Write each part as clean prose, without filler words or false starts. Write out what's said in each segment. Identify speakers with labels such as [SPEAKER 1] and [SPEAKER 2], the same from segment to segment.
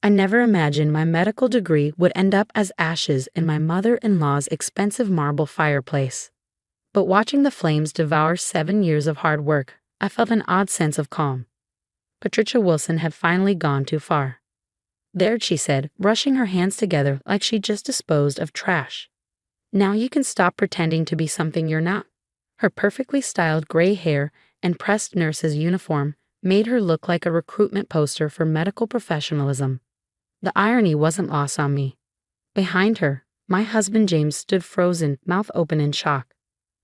[SPEAKER 1] I never imagined my medical degree would end up as ashes in my mother-in-law's expensive marble fireplace. But watching the flames devour 7 years of hard work, I felt an odd sense of calm. Patricia Wilson had finally gone too far. There, she said, brushing her hands together like she'd just disposed of trash. Now you can stop pretending to be something you're not. Her perfectly styled gray hair and pressed nurse's uniform made her look like a recruitment poster for medical professionalism. The irony wasn't lost on me. Behind her, my husband James stood frozen, mouth open in shock.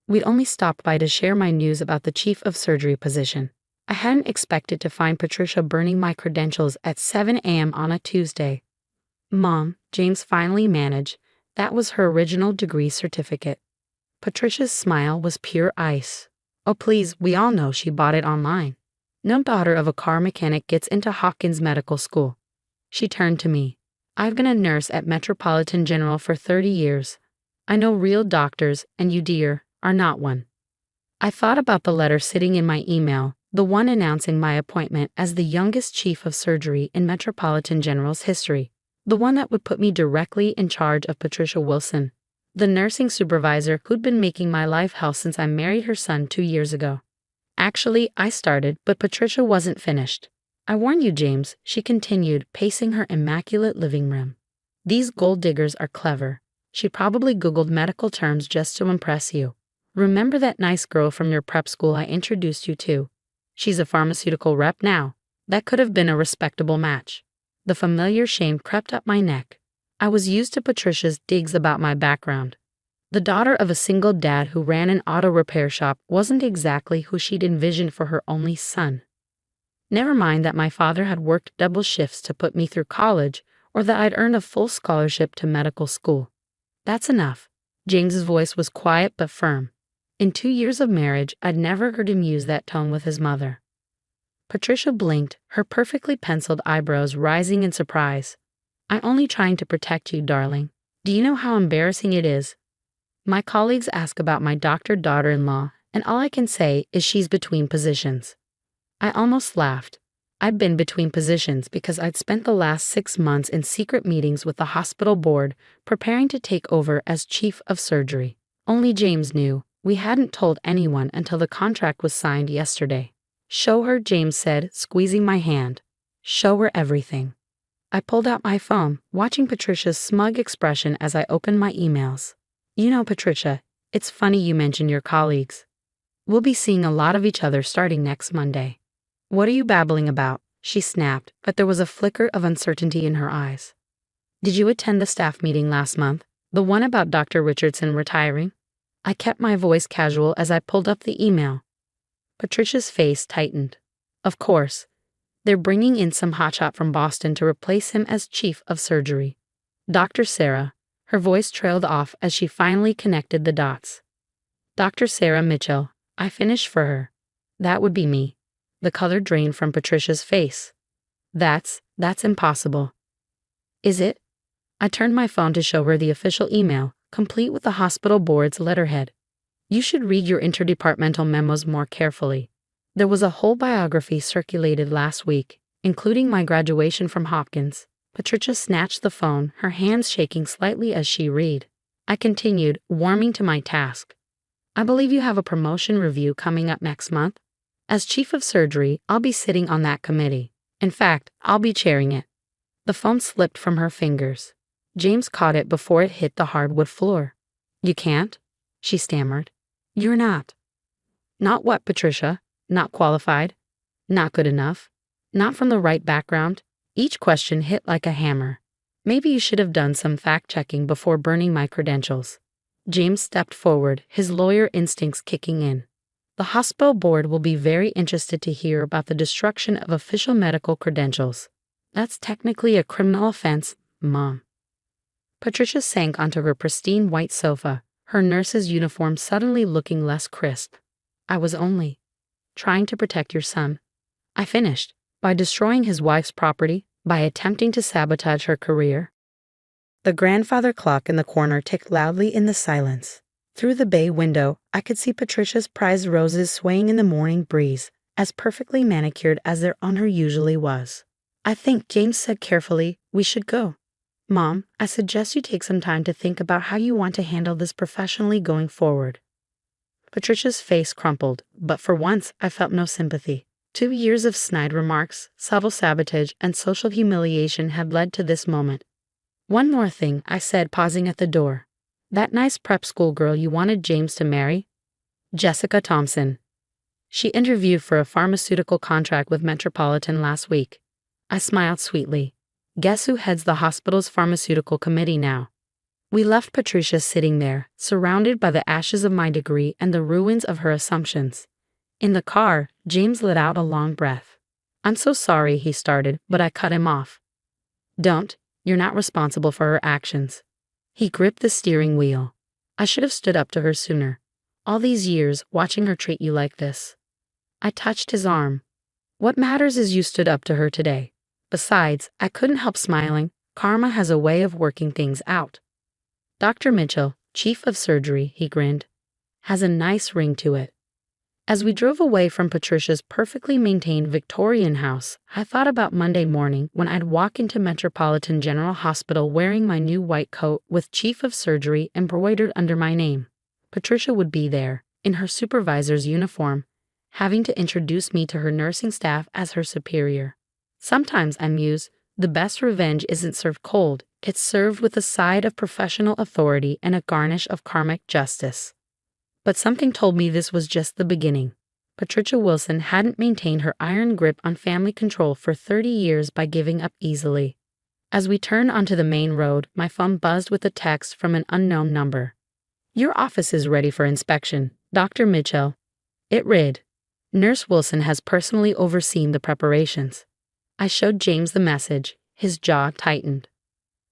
[SPEAKER 1] We'd only stopped by to share my news about the chief of surgery position. I hadn't expected to find Patricia burning my credentials at 7 a.m. on a Tuesday. Mom, James finally managed. That was her original degree certificate. Patricia's smile was pure ice. Oh please, we all know she bought it online. No daughter of a car mechanic gets into Hopkins Medical School. She turned to me. I've been a nurse at Metropolitan General for 30 years. I know real doctors, and you, dear, are not one. I thought about the letter sitting in my email, the one announcing my appointment as the youngest chief of surgery in Metropolitan General's history, the one that would put me directly in charge of Patricia Wilson, the nursing supervisor who'd been making my life hell since I married her son 2 years ago. Actually, I started, but Patricia wasn't finished. I warn you, James, she continued, pacing her immaculate living room. These gold diggers are clever. She probably Googled medical terms just to impress you. Remember that nice girl from your prep school I introduced you to? She's a pharmaceutical rep now. That could have been a respectable match. The familiar shame crept up my neck. I was used to Patricia's digs about my background. The daughter of a single dad who ran an auto repair shop wasn't exactly who she'd envisioned for her only son. Never mind that my father had worked double shifts to put me through college, or that I'd earned a full scholarship to medical school. That's enough. James's voice was quiet but firm. In 2 years of marriage, I'd never heard him use that tone with his mother. Patricia blinked, her perfectly penciled eyebrows rising in surprise. I'm only trying to protect you, darling. Do you know how embarrassing it is? My colleagues ask about my doctored daughter-in-law, and all I can say is she's between positions. I almost laughed. I'd been between positions because I'd spent the last 6 months in secret meetings with the hospital board preparing to take over as chief of surgery. Only James knew. We hadn't told anyone until the contract was signed yesterday. Show her, James said, squeezing my hand. Show her everything. I pulled out my phone, watching Patricia's smug expression as I opened my emails. You know, Patricia, it's funny you mention your colleagues. We'll be seeing a lot of each other starting next Monday. What are you babbling about? She snapped, but there was a flicker of uncertainty in her eyes. Did you attend the staff meeting last month, the one about Dr. Richardson retiring? I kept my voice casual as I pulled up the email. Patricia's face tightened. Of course. They're bringing in some hotshot from Boston to replace him as chief of surgery. Dr. Sarah. Her voice trailed off as she finally connected the dots. Dr. Sarah Mitchell. I finished for her. That would be me. The color drained from Patricia's face. That's impossible. Is it? I turned my phone to show her the official email, complete with the hospital board's letterhead. You should read your interdepartmental memos more carefully. There was a whole biography circulated last week, including my graduation from Hopkins. Patricia snatched the phone, her hands shaking slightly as she read. I continued, warming to my task. I believe you have a promotion review coming up next month. As chief of surgery, I'll be sitting on that committee. In fact, I'll be chairing it. The phone slipped from her fingers. James caught it before it hit the hardwood floor. You can't? She stammered. You're not. Not what, Patricia? Not qualified? Not good enough? Not from the right background? Each question hit like a hammer. Maybe you should have done some fact-checking before burning my credentials. James stepped forward, his lawyer instincts kicking in. The hospital board will be very interested to hear about the destruction of official medical credentials. That's technically a criminal offense, Mom. Patricia sank onto her pristine white sofa, her nurse's uniform suddenly looking less crisp. I was only trying to protect your son. I finished. By destroying his wife's property, by attempting to sabotage her career. The grandfather clock in the corner ticked loudly in the silence. Through the bay window, I could see Patricia's prized roses swaying in the morning breeze, as perfectly manicured as their owner usually was. I think James said carefully, we should go. Mom, I suggest you take some time to think about how you want to handle this professionally going forward. Patricia's face crumpled, but for once I felt no sympathy. 2 years of snide remarks, subtle sabotage, and social humiliation had led to this moment. One more thing, I said, pausing at the door. That nice prep school girl you wanted James to marry? Jessica Thompson. She interviewed for a pharmaceutical contract with Metropolitan last week. I smiled sweetly. Guess who heads the hospital's pharmaceutical committee now? We left Patricia sitting there, surrounded by the ashes of my degree and the ruins of her assumptions. In the car, James let out a long breath. I'm so sorry, he started, but I cut him off. Don't, you're not responsible for her actions. He gripped the steering wheel. I should have stood up to her sooner. All these years, watching her treat you like this. I touched his arm. What matters is you stood up to her today. Besides, I couldn't help smiling. Karma has a way of working things out. Dr. Mitchell, chief of surgery, he grinned, has a nice ring to it. As we drove away from Patricia's perfectly maintained Victorian house, I thought about Monday morning when I'd walk into Metropolitan General Hospital wearing my new white coat with chief of surgery embroidered under my name. Patricia would be there, in her supervisor's uniform, having to introduce me to her nursing staff as her superior. Sometimes I muse, the best revenge isn't served cold, it's served with a side of professional authority and a garnish of karmic justice. But something told me this was just the beginning. Patricia Wilson hadn't maintained her iron grip on family control for 30 years by giving up easily. As we turned onto the main road, my phone buzzed with a text from an unknown number. Your office is ready for inspection, Dr. Mitchell. It read. Nurse Wilson has personally overseen the preparations. I showed James the message. His jaw tightened.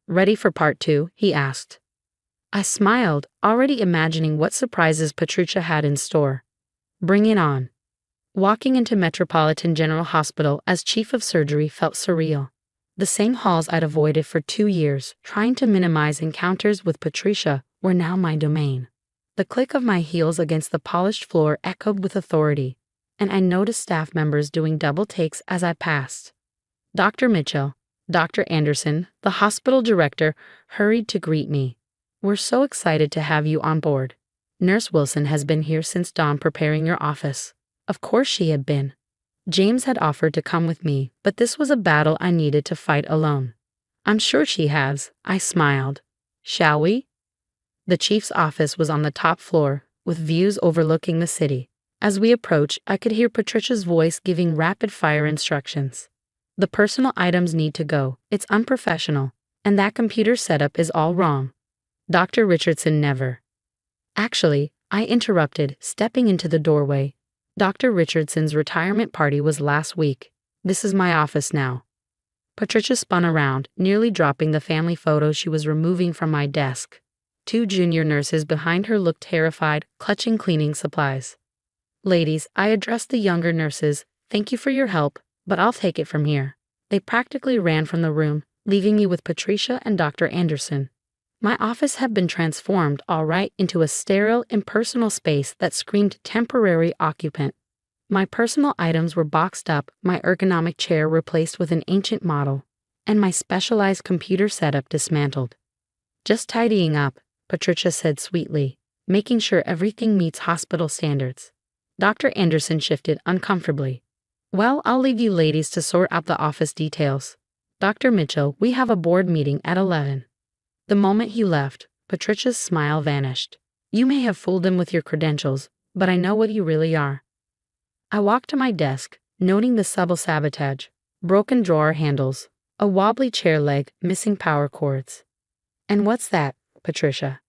[SPEAKER 1] Ready for part 2? He asked. I smiled, already imagining what surprises Patricia had in store. Bring it on. Walking into Metropolitan General Hospital as chief of surgery felt surreal. The same halls I'd avoided for 2 years, trying to minimize encounters with Patricia, were now my domain. The click of my heels against the polished floor echoed with authority, and I noticed staff members doing double takes as I passed. Dr. Mitchell, Dr. Anderson, the hospital director, hurried to greet me. We're so excited to have you on board. Nurse Wilson has been here since dawn preparing your office. Of course she had been. James had offered to come with me, but this was a battle I needed to fight alone. I'm sure she has, I smiled. Shall we? The chief's office was on the top floor, with views overlooking the city. As we approached, I could hear Patricia's voice giving rapid-fire instructions. The personal items need to go. It's unprofessional. And that computer setup is all wrong. Dr. Richardson never. Actually, I interrupted, stepping into the doorway. Dr. Richardson's retirement party was last week. This is my office now. Patricia spun around, nearly dropping the family photo she was removing from my desk. 2 junior nurses behind her looked terrified, clutching cleaning supplies. Ladies, I addressed the younger nurses. Thank you for your help, but I'll take it from here. They practically ran from the room, leaving me with Patricia and Dr. Anderson. My office had been transformed, all right, into a sterile, impersonal space that screamed temporary occupant. My personal items were boxed up, my ergonomic chair replaced with an ancient model, and my specialized computer setup dismantled. Just tidying up, Patricia said sweetly, making sure everything meets hospital standards. Dr. Anderson shifted uncomfortably. Well, I'll leave you ladies to sort out the office details. Dr. Mitchell, we have a board meeting at 11. The moment he left, Patricia's smile vanished. You may have fooled him with your credentials, but I know what you really are. I walked to my desk, noting the subtle sabotage, broken drawer handles, a wobbly chair leg, missing power cords. And what's that, Patricia?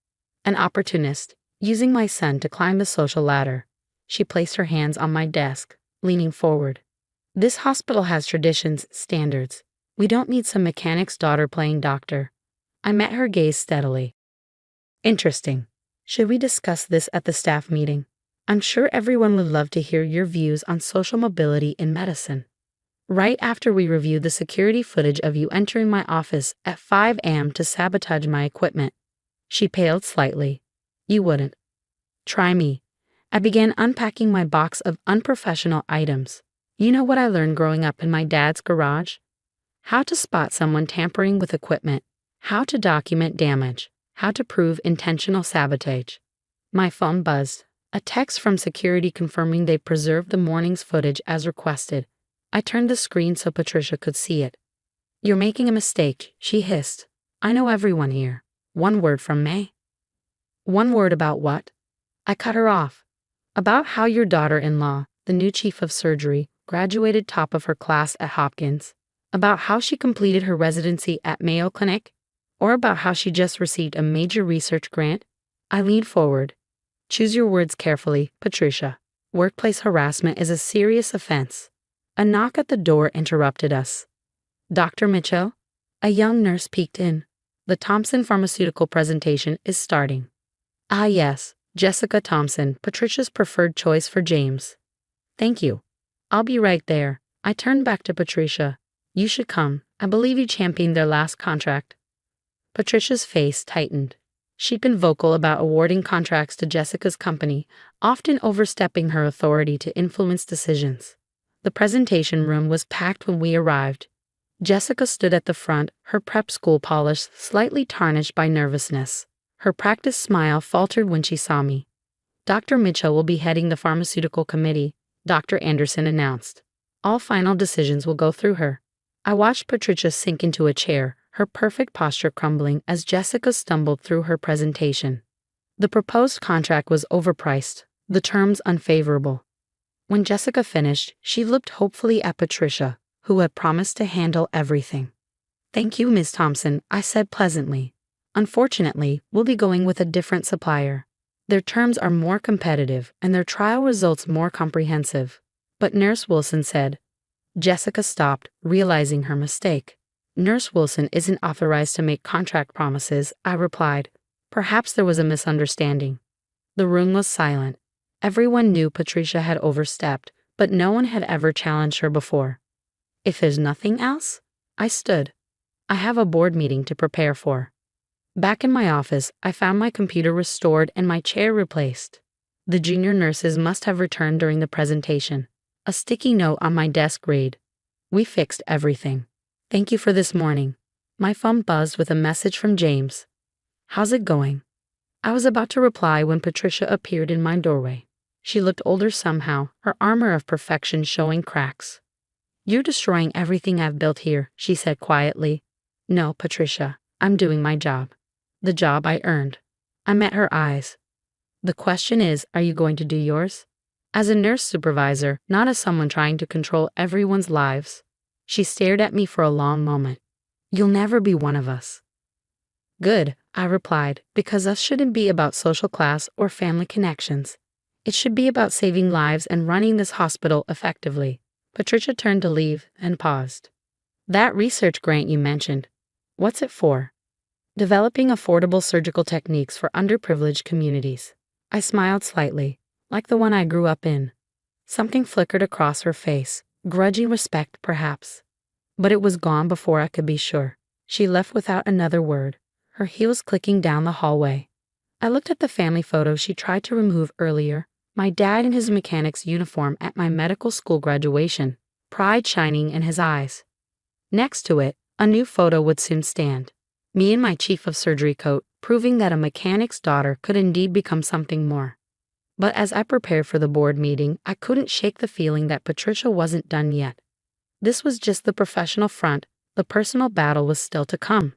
[SPEAKER 1] An opportunist, using my son to climb the social ladder. She placed her hands on my desk, leaning forward. This hospital has traditions, standards. We don't need some mechanic's daughter playing doctor. I met her gaze steadily. Interesting. Should we discuss this at the staff meeting? I'm sure everyone would love to hear your views on social mobility in medicine. Right after we review the security footage of you entering my office at 5 a.m. to sabotage my equipment. She paled slightly. You wouldn't. Try me. I began unpacking my box of unprofessional items. You know what I learned growing up in my dad's garage? how to spot someone tampering with equipment, how to document damage, how to prove intentional sabotage. My phone buzzed. A text from security confirming they preserved the morning's footage as requested. I turned the screen so Patricia could see it. "You're making a mistake," she hissed. "I know everyone here. One word from May." "One word about what?" I cut her off. "About how your daughter-in-law, the new chief of surgery, graduated top of her class at Hopkins. About how she completed her residency at Mayo Clinic. Or about how she just received a major research grant." I leaned forward. "Choose your words carefully, Patricia. Workplace harassment is a serious offense." A knock at the door interrupted us. "Dr. Mitchell?" A young nurse peeked in. "The Thompson Pharmaceutical presentation is starting." "Ah yes, Jessica Thompson, Patricia's preferred choice for James." "Thank you. I'll be right there." I turned back to Patricia. "You should come. I believe you championed their last contract." Patricia's face tightened. She'd been vocal about awarding contracts to Jessica's company, often overstepping her authority to influence decisions. The presentation room was packed when we arrived. Jessica stood at the front, her prep school polish slightly tarnished by nervousness. Her practiced smile faltered when she saw me. "Dr. Mitchell will be heading the pharmaceutical committee," Dr. Anderson announced. "All final decisions will go through her." I watched Patricia sink into a chair, her perfect posture crumbling as Jessica stumbled through her presentation. The proposed contract was overpriced, the terms unfavorable. When Jessica finished, she looked hopefully at Patricia, who had promised to handle everything. "Thank you, Ms. Thompson," I said pleasantly. "Unfortunately, we'll be going with a different supplier. Their terms are more competitive and their trial results more comprehensive." "But Nurse Wilson said." Jessica stopped, realizing her mistake. "Nurse Wilson isn't authorized to make contract promises," I replied. Perhaps there was a misunderstanding. The room was silent. Everyone knew Patricia had overstepped, but no one had ever challenged her before. "If there's nothing else?" I stood. "I have a board meeting to prepare for." Back in my office, I found my computer restored and my chair replaced. The junior nurses must have returned during the presentation. A sticky note on my desk read, "We fixed everything. Thank you for this morning." My phone buzzed with a message from James. "How's it going?" I was about to reply when Patricia appeared in my doorway. She looked older somehow, her armor of perfection showing cracks. "You're destroying everything I've built here," she said quietly. "No, Patricia, I'm doing my job. The job I earned." I met her eyes. "The question is, are you going to do yours?" As a nurse supervisor, not as someone trying to control everyone's lives. She stared at me for a long moment. "You'll never be one of us." "Good," I replied, "because us shouldn't be about social class or family connections. It should be about saving lives and running this hospital effectively." Patricia turned to leave and paused. "That research grant you mentioned, what's it for?" "Developing affordable surgical techniques for underprivileged communities." I smiled slightly, like the one I grew up in. Something flickered across her face, grudging respect perhaps. But it was gone before I could be sure. She left without another word, her heels clicking down the hallway. I looked at the family photo she tried to remove earlier, my dad in his mechanic's uniform at my medical school graduation, pride shining in his eyes. Next to it, a new photo would soon stand. Me in my chief of surgery coat, proving that a mechanic's daughter could indeed become something more. But as I prepared for the board meeting, I couldn't shake the feeling that Patricia wasn't done yet. This was just the professional front, the personal battle was still to come.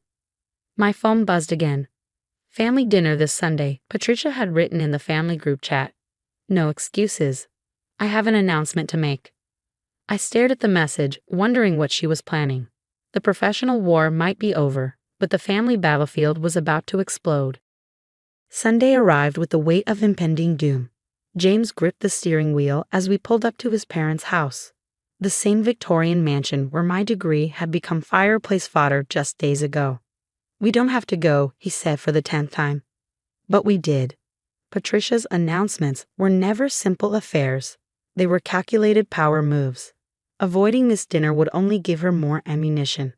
[SPEAKER 1] My phone buzzed again. "Family dinner this Sunday," Patricia had written in the family group chat. "No excuses. I have an announcement to make." I stared at the message, wondering what she was planning. The professional war might be over, but the family battlefield was about to explode. Sunday arrived with the weight of impending doom. James gripped the steering wheel as we pulled up to his parents' house, the same Victorian mansion where my degree had become fireplace fodder just days ago. "We don't have to go," he said for the 10th time. But we did. Patricia's announcements were never simple affairs. They were calculated power moves. Avoiding this dinner would only give her more ammunition.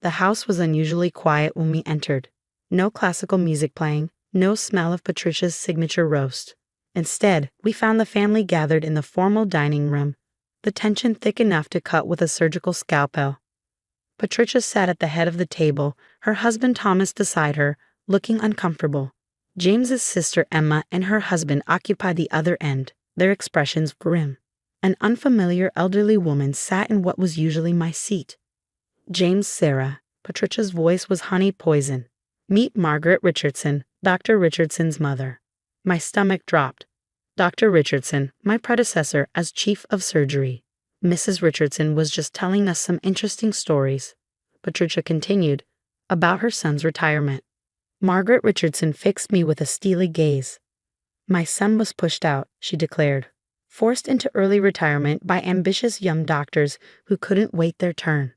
[SPEAKER 1] The house was unusually quiet when we entered. No classical music playing, no smell of Patricia's signature roast. Instead, we found the family gathered in the formal dining room, the tension thick enough to cut with a surgical scalpel. Patricia sat at the head of the table, her husband Thomas beside her, looking uncomfortable. James's sister Emma and her husband occupied the other end, their expressions grim. An unfamiliar elderly woman sat in what was usually my seat. James Sarah. Patricia's voice was honey poison. Meet Margaret Richardson, Dr. Richardson's mother. My stomach dropped. Dr. Richardson, my predecessor as chief of surgery. Mrs. Richardson was just telling us some interesting stories. Patricia continued, about her son's retirement. Margaret Richardson fixed me with a steely gaze. My son was pushed out, she declared, forced into early retirement by ambitious young doctors who couldn't wait their turn.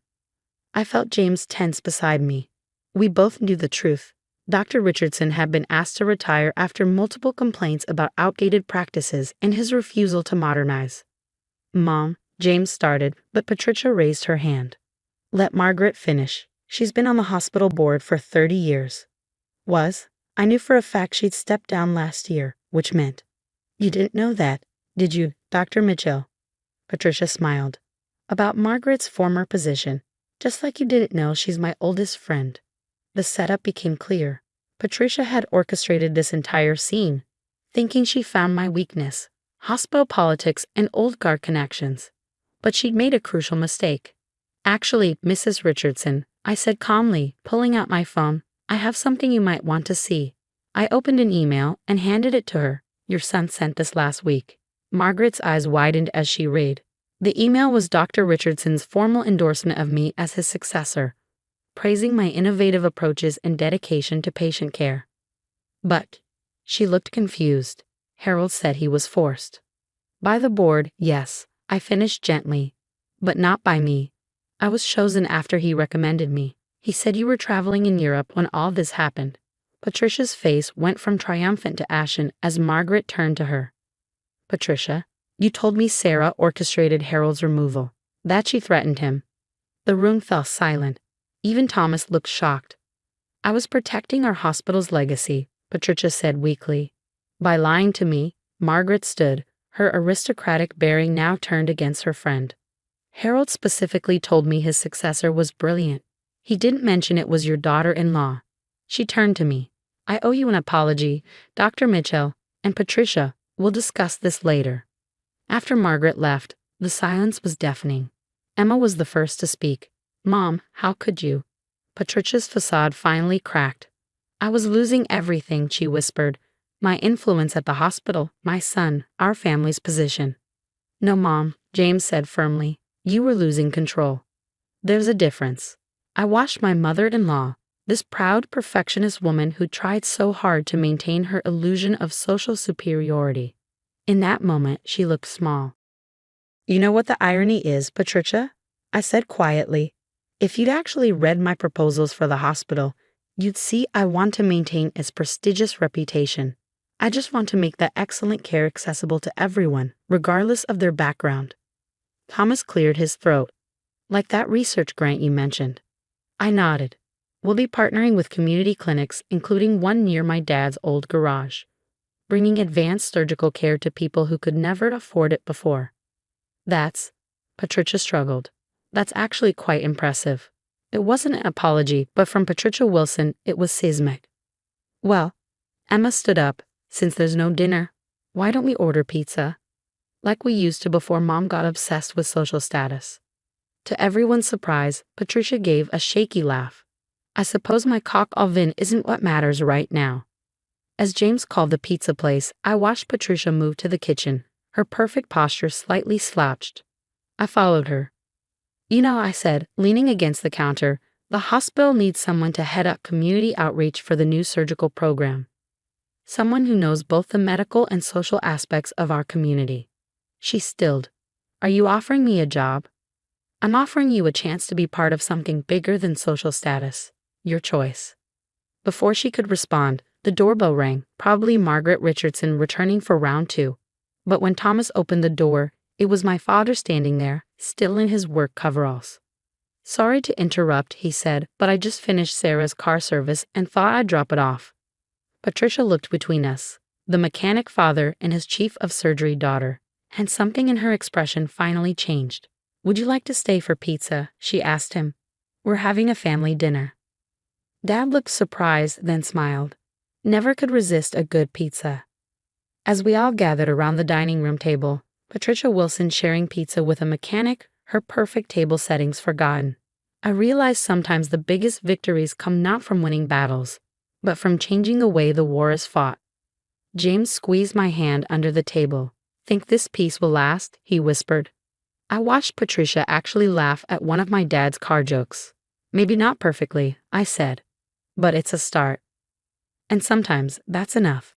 [SPEAKER 1] I felt James tense beside me. We both knew the truth. Dr. Richardson had been asked to retire after multiple complaints about outdated practices and his refusal to modernize. Mom, James started, but Patricia raised her hand. Let Margaret finish. She's been on the hospital board for 30 years. I knew for a fact she'd stepped down last year, which meant. You didn't know that, did you, Dr. Mitchell? Patricia smiled. About Margaret's former position. Just like you didn't know she's my oldest friend. The setup became clear. Patricia had orchestrated this entire scene, thinking she found my weakness, hospital politics and old guard connections. But she'd made a crucial mistake. Actually, Mrs. Richardson, I said calmly, pulling out my phone, I have something you might want to see. I opened an email and handed it to her. Your son sent this last week. Margaret's eyes widened as she read. The email was Dr. Richardson's formal endorsement of me as his successor, praising my innovative approaches and dedication to patient care. But, she looked confused. Harold said he was forced. By the board, yes, I finished gently. But not by me. I was chosen after he recommended me. He said you were traveling in Europe when all this happened. Patricia's face went from triumphant to ashen as Margaret turned to her. Patricia, you told me Sarah orchestrated Harold's removal. That she threatened him. The room fell silent. Even Thomas looked shocked. I was protecting our hospital's legacy, Patricia said weakly. By lying to me, Margaret stood, her aristocratic bearing now turned against her friend. Harold specifically told me his successor was brilliant. He didn't mention it was your daughter-in-law. She turned to me. I owe you an apology, Dr. Mitchell, and Patricia, we'll discuss this later. After Margaret left, the silence was deafening. Emma was the first to speak. Mom, how could you? Patricia's facade finally cracked. I was losing everything, she whispered. My influence at the hospital, my son, our family's position. No, Mom, James said firmly. You were losing control. There's a difference. I watched my mother-in-law, this proud perfectionist woman who tried so hard to maintain her illusion of social superiority. In that moment, she looked small. You know what the irony is, Patricia? I said quietly. If you'd actually read my proposals for the hospital, you'd see I want to maintain its prestigious reputation. I just want to make that excellent care accessible to everyone, regardless of their background. Thomas cleared his throat. Like that research grant you mentioned. I nodded. We'll be partnering with community clinics, including one near my dad's old garage, bringing advanced surgical care to people who could never afford it before. Patricia struggled. That's actually quite impressive. It wasn't an apology, but from Patricia Wilson, it was seismic. Well, Emma stood up. Since there's no dinner, why don't we order pizza? Like we used to before Mom got obsessed with social status. To everyone's surprise, Patricia gave a shaky laugh. I suppose my coq au vin isn't what matters right now. As James called the pizza place, I watched Patricia move to the kitchen, her perfect posture slightly slouched. I followed her. You know, I said, leaning against the counter, the hospital needs someone to head up community outreach for the new surgical program. Someone who knows both the medical and social aspects of our community. She stilled. Are you offering me a job? I'm offering you a chance to be part of something bigger than social status. Your choice. Before she could respond, the doorbell rang, probably Margaret Richardson returning for round 2. But when Thomas opened the door, it was my father standing there, still in his work coveralls. Sorry to interrupt, he said, but I just finished Sarah's car service and thought I'd drop it off. Patricia looked between us, the mechanic father and his chief of surgery daughter, and something in her expression finally changed. Would you like to stay for pizza? She asked him. We're having a family dinner. Dad looked surprised, then smiled. Never could resist a good pizza. As we all gathered around the dining room table, Patricia Wilson sharing pizza with a mechanic, her perfect table settings forgotten. I realized sometimes the biggest victories come not from winning battles, but from changing the way the war is fought. James squeezed my hand under the table. "Think this peace will last?" he whispered. I watched Patricia actually laugh at one of my dad's car jokes. "Maybe not perfectly," I said, "but it's a start." And sometimes that's enough.